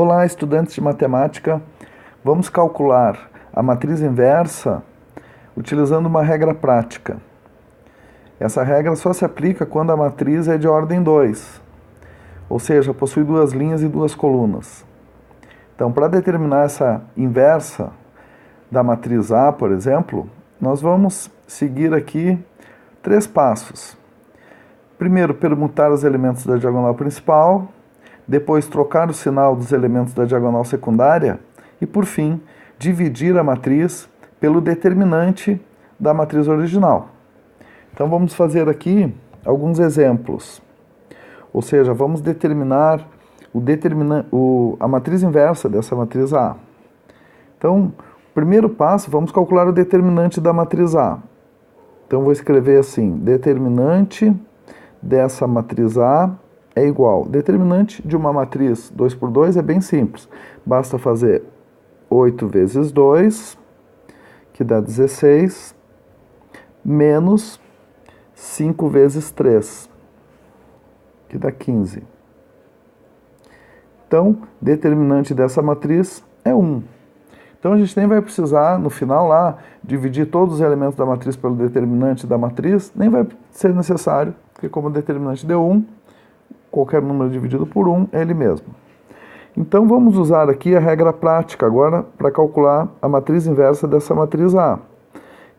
Olá, estudantes de matemática. Vamos calcular a matriz inversa utilizando uma regra prática. Essa regra só se aplica quando a matriz é de ordem 2, ou seja, possui duas linhas e duas colunas. Então, para determinar essa inversa da matriz A, por exemplo, nós vamos seguir aqui 3 passos. Primeiro, permutar os elementos da diagonal principal, depois trocar o sinal dos elementos da diagonal secundária e, por fim, dividir a matriz pelo determinante da matriz original. Então vamos fazer aqui alguns exemplos. Ou seja, vamos determinar a matriz inversa dessa matriz A. Então, primeiro passo, vamos calcular o determinante da matriz A. Então vou escrever assim: determinante dessa matriz A é igual. Determinante de uma matriz 2 por 2 é bem simples. Basta fazer 8 vezes 2, que dá 16, menos 5 vezes 3, que dá 15. Então, determinante dessa matriz é 1. Então, a gente nem vai precisar, no final lá, dividir todos os elementos da matriz pelo determinante da matriz, nem vai ser necessário, porque como o determinante deu 1, qualquer número dividido por 1 é ele mesmo. Então, vamos usar aqui a regra prática agora para calcular a matriz inversa dessa matriz A.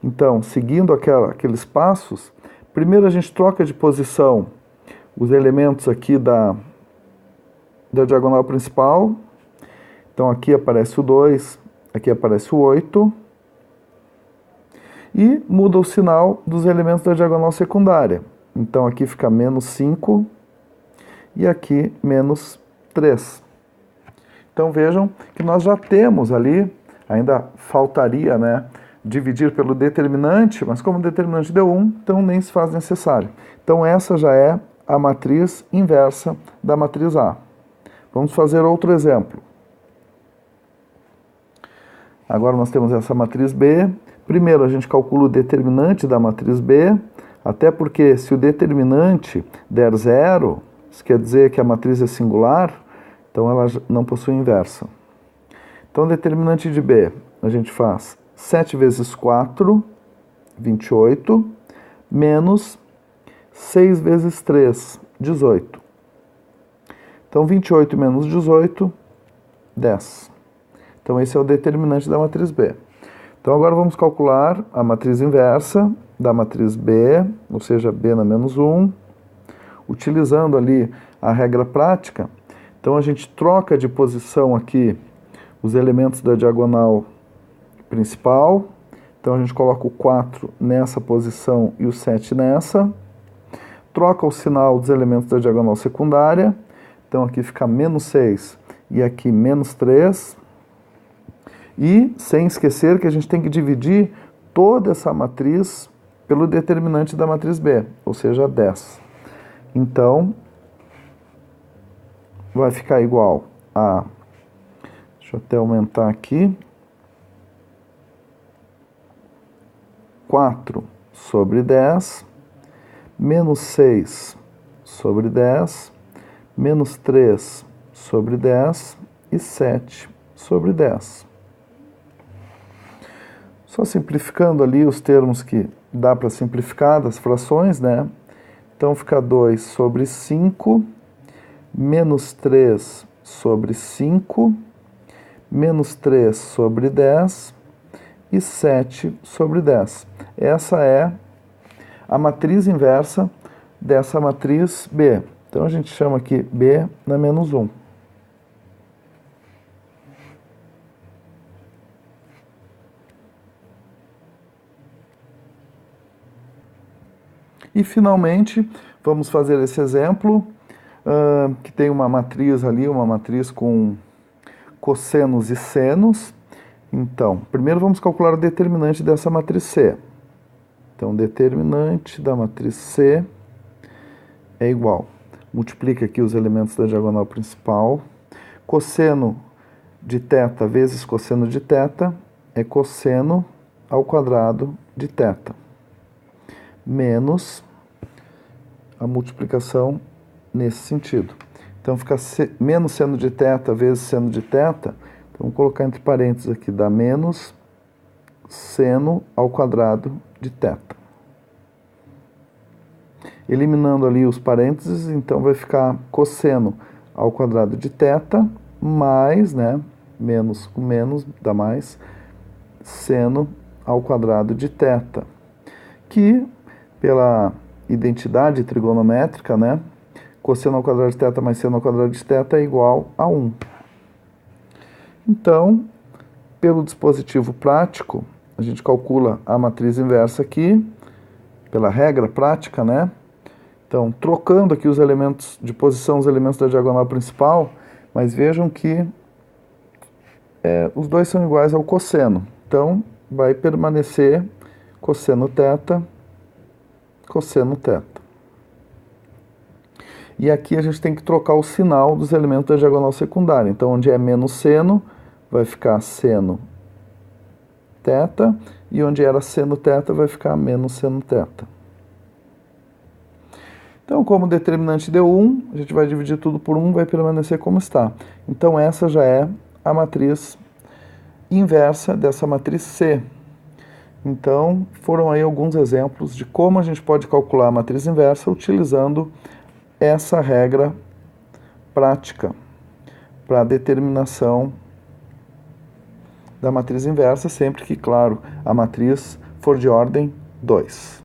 Então, seguindo aqueles passos, primeiro a gente troca de posição os elementos aqui da diagonal principal. Então, aqui aparece o 2, aqui aparece o 8. E muda o sinal dos elementos da diagonal secundária. Então, aqui fica menos 5 e aqui menos 3. Então, vejam que nós já temos ali, ainda faltaria, dividir pelo determinante, mas como o determinante deu 1, então nem se faz necessário. Então, essa já é a matriz inversa da matriz A. Vamos fazer outro exemplo. Agora nós temos essa matriz B. Primeiro, a gente calcula o determinante da matriz B, até porque se o determinante der 0, isso quer dizer que a matriz é singular, então ela não possui inversa. Então, o determinante de B, a gente faz 7 vezes 4, 28, menos 6 vezes 3, 18. Então, 28 menos 18, 10. Então, esse é o determinante da matriz B. Então, agora vamos calcular a matriz inversa da matriz B, ou seja, B na menos 1, utilizando ali a regra prática. Então, a gente troca de posição aqui os elementos da diagonal principal. Então, a gente coloca o 4 nessa posição e o 7 nessa. Troca o sinal dos elementos da diagonal secundária. Então, aqui fica menos 6 e aqui menos 3. E, sem esquecer que a gente tem que dividir toda essa matriz pelo determinante da matriz B, ou seja, 10. Então, vai ficar igual a... Deixa eu até aumentar aqui. 4 sobre 10, menos 6 sobre 10, menos 3 sobre 10 e 7 sobre 10. Só simplificando ali os termos que dá para simplificar das frações, Então, fica 2 sobre 5, menos 3 sobre 5, menos 3 sobre 10 e 7 sobre 10. Essa é a matriz inversa dessa matriz B. Então, a gente chama aqui B na menos 1. E, finalmente, vamos fazer esse exemplo, que tem uma matriz ali, uma matriz com cossenos e senos. Então, primeiro vamos calcular o determinante dessa matriz C. Então, determinante da matriz C é igual. Multiplica aqui os elementos da diagonal principal. Cosseno de θ vezes cosseno de θ é cosseno ao quadrado de θ. Menos a multiplicação nesse sentido. Então, Então fica menos seno de θ vezes seno de θ. Então vamos colocar entre parênteses aqui, dá menos seno ao quadrado de θ. Eliminando ali os parênteses, então vai ficar cosseno ao quadrado de θ mais, né, menos com menos dá mais, seno ao quadrado de θ, que pela identidade trigonométrica, né, cosseno ao quadrado de θ mais seno ao quadrado de θ é igual a 1. Então, pelo dispositivo prático, a gente calcula a matriz inversa aqui, pela regra prática, né? Então, trocando aqui os elementos de posição, os elementos da diagonal principal, mas vejam que os dois são iguais ao cosseno. Então, vai permanecer cosseno θ, cosseno θ. E aqui a gente tem que trocar o sinal dos elementos da diagonal secundária. Então, onde é menos seno, vai ficar seno θ, e onde era seno θ, vai ficar menos seno θ. Então, como o determinante deu 1, a gente vai dividir tudo por 1, vai permanecer como está. Então, essa já é a matriz inversa dessa matriz C. Então, foram aí alguns exemplos de como a gente pode calcular a matriz inversa utilizando essa regra prática para a determinação da matriz inversa, sempre que, claro, a matriz for de ordem 2.